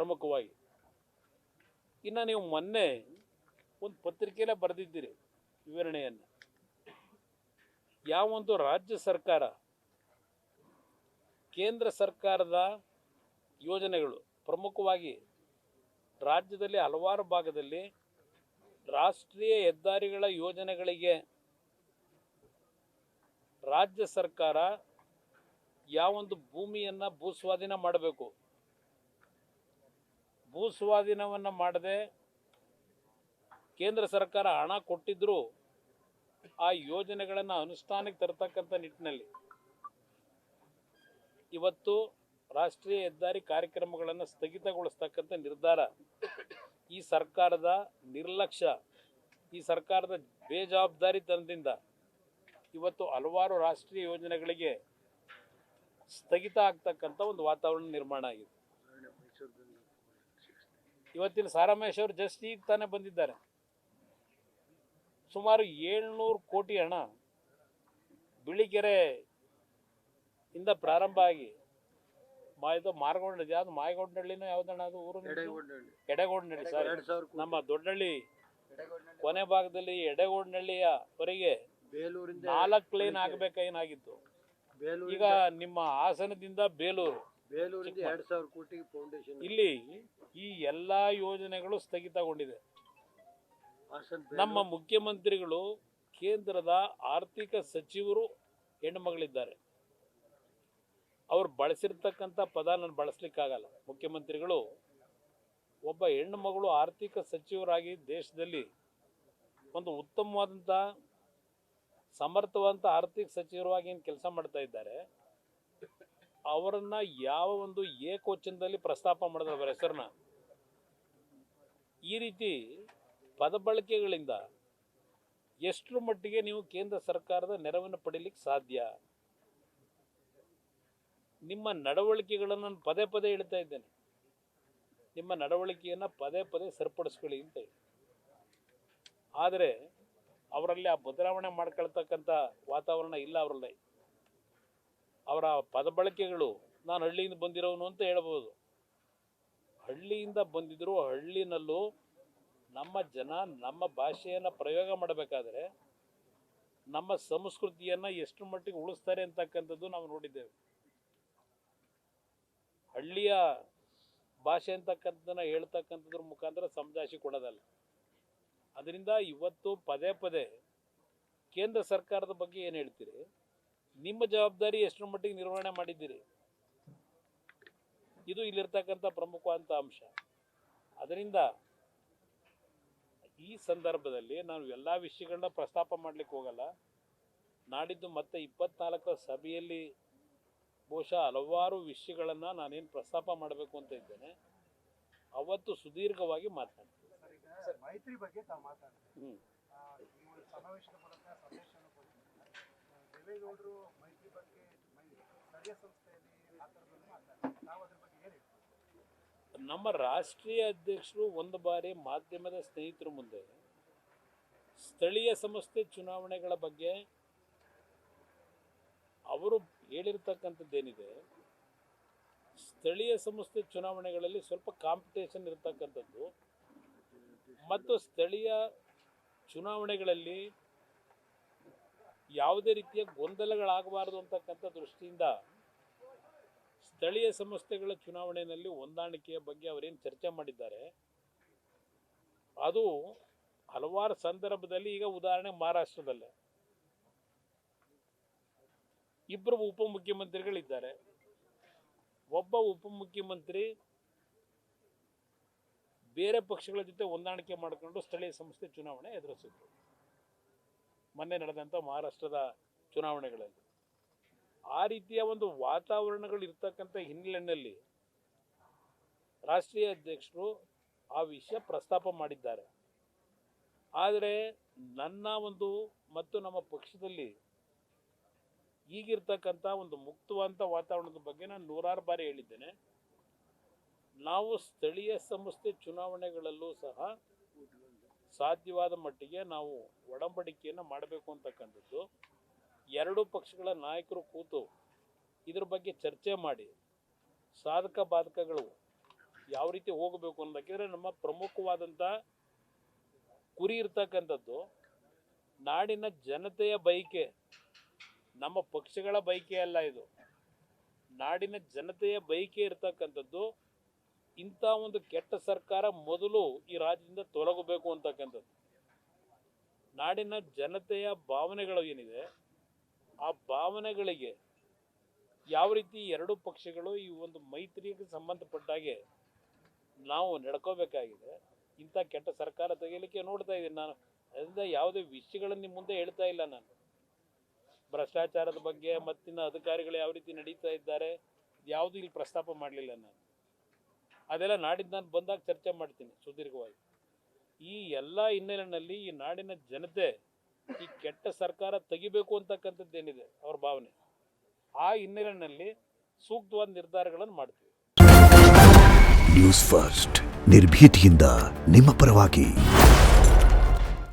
ಪ್ರಮುಖವಾಗಿ. ಇನ್ನು ನೀವು ಮೊನ್ನೆ ಒಂದು ಪತ್ರಿಕೆಯಲ್ಲೇ ಬರೆದಿದ್ದೀರಿ ವಿವರಣೆಯನ್ನು. ಯಾವೊಂದು ರಾಜ್ಯ ಸರ್ಕಾರ ಕೇಂದ್ರ ಸರ್ಕಾರದ ಯೋಜನೆಗಳು ಪ್ರಮುಖವಾಗಿ ರಾಜ್ಯದಲ್ಲಿ ಹಲವಾರು ಭಾಗದಲ್ಲಿ ರಾಷ್ಟ್ರೀಯ ಹೆದ್ದಾರಿಗಳ ಯೋಜನೆಗಳಿಗೆ ರಾಜ್ಯ ಸರ್ಕಾರ ಯಾವೊಂದು ಭೂಮಿಯನ್ನು ಭೂಸ್ವಾಧೀನ ಮಾಡಬೇಕು, ಭೂಸ್ವಾಧೀನವನ್ನು ಮಾಡದೆ ಕೇಂದ್ರ ಸರ್ಕಾರ ಹಣ ಕೊಟ್ಟಿದ್ದರೂ ಆ ಯೋಜನೆಗಳನ್ನು ಅನುಷ್ಠಾನಕ್ಕೆ ತರತಕ್ಕಂಥ ನಿಟ್ಟಿನಲ್ಲಿ ಇವತ್ತು ರಾಷ್ಟ್ರೀಯ ಹೆದ್ದಾರಿ ಕಾರ್ಯಕ್ರಮಗಳನ್ನು ಸ್ಥಗಿತಗೊಳಿಸ್ತಕ್ಕಂಥ ನಿರ್ಧಾರ ಈ ಸರ್ಕಾರದ ನಿರ್ಲಕ್ಷ್ಯ, ಈ ಸರ್ಕಾರದ ಬೇಜವಾಬ್ದಾರಿತನದಿಂದ ಇವತ್ತು ಹಲವಾರು ರಾಷ್ಟ್ರೀಯ ಯೋಜನೆಗಳಿಗೆ ಸ್ಥಗಿತ ಆಗ್ತಕ್ಕಂಥ ಒಂದು ವಾತಾವರಣ ನಿರ್ಮಾಣ ಆಗಿದೆ. ಇವತ್ತಿನ ಸಾರಾಮೇಶ್ ಅವರು ಜಸ್ಟ್ ಈಗ ತಾನೇ ಬಂದಿದ್ದಾರೆ. ಸುಮಾರು 700 ಕೋಟಿ ಹಣ ಬಿಳಿಕೆರೆ ಇಂದ ಪ್ರಾರಂಭ ಆಗಿ ಮಾರಗೊಂಡ ಯಾವ್ದು ಮಾಯಗೊಂಡಹಳ್ಳಿನೋ ಯಾವ್ದಣ್ಣ ಅದು ಊರು ಎಡೆಗೋಡನಹಳ್ಳಿ, ಸರ್ ನಮ್ಮ ದೊಡ್ಡಹಳ್ಳಿ ಕೊನೆ ಭಾಗದಲ್ಲಿ ಎಡೆಗೋಡನಹಳ್ಳಿಯವರೆಗೆ 4 ಲೈನ್ ಆಗಬೇಕಾಗಿತ್ತು. ಈಗ ನಿಮ್ಮ ಹಾಸನದಿಂದ ಬೇಲೂರು 2,000 ಕೋಟಿ ಫೌಂಡೇಶನ್ ಇಲ್ಲಿ ಈ ಎಲ್ಲಾ ಯೋಜನೆಗಳು ಸ್ಥಗಿತಗೊಂಡಿದೆ. ನಮ್ಮ ಮುಖ್ಯಮಂತ್ರಿಗಳು ಕೇಂದ್ರದ ಆರ್ಥಿಕ ಸಚಿವರು ಹೆಣ್ಣು ಮಗಳಿದ್ದಾರೆ. ಅವ್ರು ಬಳಸಿರ್ತಕ್ಕಂಥ ಪದ ನಾನು ಬಳಸಲಿಕ್ಕಾಗಲ್ಲ. ಮುಖ್ಯಮಂತ್ರಿಗಳು ಒಬ್ಬ ಹೆಣ್ಣು ಮಗಳು ಆರ್ಥಿಕ ಸಚಿವರಾಗಿ ದೇಶದಲ್ಲಿ ಒಂದು ಉತ್ತಮವಾದಂಥ ಸಮರ್ಥವಾದಂಥ ಆರ್ಥಿಕ ಸಚಿವರಾಗಿ ಏನು ಕೆಲಸ ಮಾಡ್ತಾ ಇದ್ದಾರೆ, ಅವರನ್ನ ಯಾವ ಒಂದು ಏಕವಚನದಲ್ಲಿ ಪ್ರಸ್ತಾಪ ಮಾಡಿದ್ರೆ ಅವರ ಹೆಸರನ್ನ, ಈ ರೀತಿ ಪದ ಬಳಕೆಗಳಿಂದ ಎಷ್ಟರ ಮಟ್ಟಿಗೆ ನೀವು ಕೇಂದ್ರ ಸರ್ಕಾರದ ನೆರವನ್ನು ಪಡೀಲಿಕ್ಕೆ ಸಾಧ್ಯ? ನಿಮ್ಮ ನಡವಳಿಕೆಗಳನ್ನು ನಾನು ಪದೇ ಪದೇ ಹೇಳ್ತಾ ಇದ್ದೇನೆ, ನಿಮ್ಮ ನಡವಳಿಕೆಯನ್ನು ಪದೇ ಪದೇ ಸರಿಪಡಿಸ್ಕೊಳ್ಳಿ ಅಂತ ಹೇಳಿ. ಆದರೆ ಅವರಲ್ಲಿ ಆ ಬದಲಾವಣೆ ಮಾಡ್ಕೊಳ್ತಕ್ಕಂಥ ವಾತಾವರಣ ಇಲ್ಲ ಅವರಲ್ಲಿ. ಅವರ ಪದ ಬಳಕೆಗಳು ನಾನು ಹಳ್ಳಿಯಿಂದ ಬಂದಿರೋನು ಅಂತ ಹೇಳ್ಬೋದು. ಹಳ್ಳಿಯಿಂದ ಬಂದಿದ್ರು ಹಳ್ಳಿನಲ್ಲೂ ನಮ್ಮ ಜನ ನಮ್ಮ ಭಾಷೆಯನ್ನು ಪ್ರಯೋಗ ಮಾಡಬೇಕಾದ್ರೆ ನಮ್ಮ ಸಂಸ್ಕೃತಿಯನ್ನು ಎಷ್ಟು ಮಟ್ಟಿಗೆ ಉಳಿಸ್ತಾರೆ ಅಂತಕ್ಕಂಥದ್ದು ನಾವು ನೋಡಿದ್ದೇವೆ. ಹಳ್ಳಿಯ ಭಾಷೆ ಅಂತಕ್ಕಂಥದ್ದನ್ನು ಹೇಳ್ತಕ್ಕಂಥದ್ರ ಮುಖಾಂತರ ಸಮಜಾಯಿಷಿ ಕೊಡೋದಲ್ಲ. ಅದರಿಂದ ಇವತ್ತು ಪದೇ ಪದೇ ಕೇಂದ್ರ ಸರ್ಕಾರದ ಬಗ್ಗೆ ಏನು ಹೇಳ್ತೀರಿ, ನಿಮ್ಮ ಜವಾಬ್ದಾರಿ ಎಷ್ಟರ ಮಟ್ಟಿಗೆ ನಿರ್ವಹಣೆ ಮಾಡಿದ್ದೀರಿ, ಇದು ಇಲ್ಲಿರ್ತಕ್ಕಂಥ ಪ್ರಮುಖವಾದಂಥ ಅಂಶ. ಅದರಿಂದ ಈ ಸಂದರ್ಭದಲ್ಲಿ ನಾನು ಎಲ್ಲ ವಿಷಯಗಳನ್ನ ಪ್ರಸ್ತಾಪ ಮಾಡಲಿಕ್ಕೆ ಹೋಗಲ್ಲ. ನಾಡಿದ್ದು ಮತ್ತೆ 24ರ ಸಭೆಯಲ್ಲಿ ಬಹುಶಃ ಹಲವಾರು ವಿಷಯಗಳನ್ನು ನಾನೇನು ಪ್ರಸ್ತಾಪ ಮಾಡಬೇಕು ಅಂತ ಇದ್ದೇನೆ. ಅವತ್ತು ಸುದೀರ್ಘವಾಗಿ ಮಾತನಾಡ್ತೀನಿ. ಮೈತ್ರಿ ಬಗ್ಗೆ ತಾವು ಮಾತಾಡ್ತೀವಿ. ಸಮಾವೇಶದ ಮೂಲಕ ಸಂದೇಶವನ್ನು ಕೊಟ್ಟಿದ್ದಾರೆ. ದೇವೇಗೌಡರು ಮೈತ್ರಿ ಬಗ್ಗೆ ಸ್ಥಳೀಯ ಸಂಸ್ಥೆಯಲ್ಲಿ ಆ ಥರದನ್ನು ಮಾತಾಡ್ತಾರೆ. ನಾವು ಅದ್ರ ಬಗ್ಗೆ ಏನು ಹೇಳ್ತೀವಿ? ನಮ್ಮ ರಾಷ್ಟ್ರೀಯ ಅಧ್ಯಕ್ಷರು ಒಂದು ಬಾರಿ ಮಾಧ್ಯಮದ ಸ್ನೇಹಿತರ ಮುಂದೆ ಸ್ಥಳೀಯ ಸಂಸ್ಥೆ ಚುನಾವಣೆಗಳ ಬಗ್ಗೆ ಅವರು ಹೇಳಿರ್ತಕ್ಕಂಥದ್ದೇನಿದೆ, ಸ್ಥಳೀಯ ಸಂಸ್ಥೆ ಚುನಾವಣೆಗಳಲ್ಲಿ ಸ್ವಲ್ಪ ಕಾಂಪಿಟೇಷನ್ ಇರತಕ್ಕಂಥದ್ದು ಮತ್ತು ಸ್ಥಳೀಯ ಚುನಾವಣೆಗಳಲ್ಲಿ ಯಾವುದೇ ರೀತಿಯ ಗೊಂದಲಗಳಾಗಬಾರದು ಅಂತಕ್ಕಂಥ ದೃಷ್ಟಿಯಿಂದ ಸ್ಥಳೀಯ ಸಂಸ್ಥೆಗಳ ಚುನಾವಣೆಯಲ್ಲಿ ಹೊಂದಾಣಿಕೆಯ ಬಗ್ಗೆ ಅವರೇನು ಚರ್ಚೆ ಮಾಡಿದ್ದಾರೆ, ಅದು ಹಲವಾರು ಸಂದರ್ಭದಲ್ಲಿ, ಈಗ ಉದಾಹರಣೆ ಮಹಾರಾಷ್ಟ್ರದಲ್ಲೇ ಇಬ್ಬರು ಉಪಮುಖ್ಯಮಂತ್ರಿಗಳಿದ್ದಾರೆ. ಒಬ್ಬ ಉಪಮುಖ್ಯಮಂತ್ರಿ ಬೇರೆ ಪಕ್ಷಗಳ ಜೊತೆ ಹೊಂದಾಣಿಕೆ ಮಾಡಿಕೊಂಡು ಸ್ಥಳೀಯ ಸಂಸ್ಥೆ ಚುನಾವಣೆ ಎದುರಿಸಿದ್ರು ಮೊನ್ನೆ ನಡೆದಂಥ ಮಹಾರಾಷ್ಟ್ರದ ಚುನಾವಣೆಗಳಲ್ಲಿ. ಆ ರೀತಿಯ ಒಂದು ವಾತಾವರಣಗಳು ಇರ್ತಕ್ಕಂಥ ಹಿನ್ನೆಲೆಯಲ್ಲಿ ರಾಷ್ಟ್ರೀಯ ಅಧ್ಯಕ್ಷರು ಆ ವಿಷಯ ಪ್ರಸ್ತಾಪ ಮಾಡಿದ್ದಾರೆ. ಆದರೆ ನನ್ನ ಒಂದು ಮತ್ತು ನಮ್ಮ ಪಕ್ಷದಲ್ಲಿ ಈಗಿರ್ತಕ್ಕಂಥ ಒಂದು ಮುಕ್ತವಾದಂಥ ವಾತಾವರಣದ ಬಗ್ಗೆ ನಾನು ನೂರಾರು ಬಾರಿ ಹೇಳಿದ್ದೇನೆ. ನಾವು ಸ್ಥಳೀಯ ಸಂಸ್ಥೆ ಚುನಾವಣೆಗಳಲ್ಲೂ ಸಹ ಸಾಧ್ಯವಾದ ಮಟ್ಟಿಗೆ ನಾವು ಒಡಂಬಡಿಕೆಯನ್ನು ಮಾಡಬೇಕು ಅಂತಕ್ಕಂಥದ್ದು ಎರಡೂ ಪಕ್ಷಗಳ ನಾಯಕರು ಕೂತು ಇದ್ರ ಬಗ್ಗೆ ಚರ್ಚೆ ಮಾಡಿ ಸಾಧಕ ಬಾಧಕಗಳು ಯಾವ ರೀತಿ ಹೋಗಬೇಕು ಅನ್ನೋದಕ್ಕೆ ನಮ್ಮ ಪ್ರಮುಖವಾದಂಥ ಗುರಿ ಇರ್ತಕ್ಕಂಥದ್ದು ನಾಡಿನ ಜನತೆಯ ಬಯಕೆ, ನಮ್ಮ ಪಕ್ಷಗಳ ಬಯಕೆ ಅಲ್ಲ ಇದು. ನಾಡಿನ ಜನತೆಯ ಬಯಕೆ ಇರ್ತಕ್ಕಂಥದ್ದು ಇಂಥ ಒಂದು ಕೆಟ್ಟ ಸರ್ಕಾರ ಮೊದಲು ಈ ರಾಜ್ಯದಿಂದ ತೊಲಗಬೇಕು ಅಂತಕ್ಕಂಥದ್ದು. ನಾಡಿನ ಜನತೆಯ ಭಾವನೆಗಳು ಏನಿದೆ ಆ ಭಾವನೆಗಳಿಗೆ ಯಾವ ರೀತಿ ಎರಡೂ ಪಕ್ಷಗಳು ಈ ಒಂದು ಮೈತ್ರಿಗೆ ಸಂಬಂಧಪಟ್ಟ ಹಾಗೆ ನಾವು ನಡ್ಕೋಬೇಕಾಗಿದೆ. ಇಂಥ ಕೆಟ್ಟ ಸರ್ಕಾರ ತೆಗೆಯಲಿಕ್ಕೆ ನೋಡ್ತಾ ಇದ್ದೀನಿ ನಾನು. ಅದರಿಂದ ಯಾವುದೇ ವಿಷಯಗಳನ್ನು ನಿಮ್ಮ ಮುಂದೆ ಹೇಳ್ತಾ ಇಲ್ಲ ನಾನು. ಭ್ರಷ್ಟಾಚಾರದ ಬಗ್ಗೆ ಮತ್ತಿನ ಅಧಿಕಾರಿಗಳು ಯಾವ ರೀತಿ ನಡೀತಾ ಇದ್ದಾರೆ ಯಾವುದು ಇಲ್ಲಿ ಪ್ರಸ್ತಾಪ ಮಾಡಲಿಲ್ಲ ನಾನು. ಅದೆಲ್ಲ ನಾಡಿದ್ದು ನಾನು ಬಂದಾಗ ಚರ್ಚೆ ಮಾಡ್ತೀನಿ ಸುದೀರ್ಘವಾಗಿ. ಈ ಎಲ್ಲ ಹಿನ್ನೆಲೆಯಲ್ಲಿ ಈ ನಾಡಿನ ಜನತೆ ಈ ಕೆಟ್ಟ ಸರ್ಕಾರ ತೆಗಿಬೇಕು ಅಂತಕ್ಕಂಥದ್ದೇನಿದೆ ಅವ್ರ ಭಾವನೆ, ಆ ಹಿನ್ನೆಲೆಯಲ್ಲಿ ಸೂಕ್ತವಾದ ನಿರ್ಧಾರಗಳನ್ನು ಮಾಡ್ತೀವಿ. ನ್ಯೂಸ್ ಫಸ್ಟ್ ನಿರ್ಭೀತಿಯಿಂದ ನಿಮ್ಮ ಪರವಾಗಿ.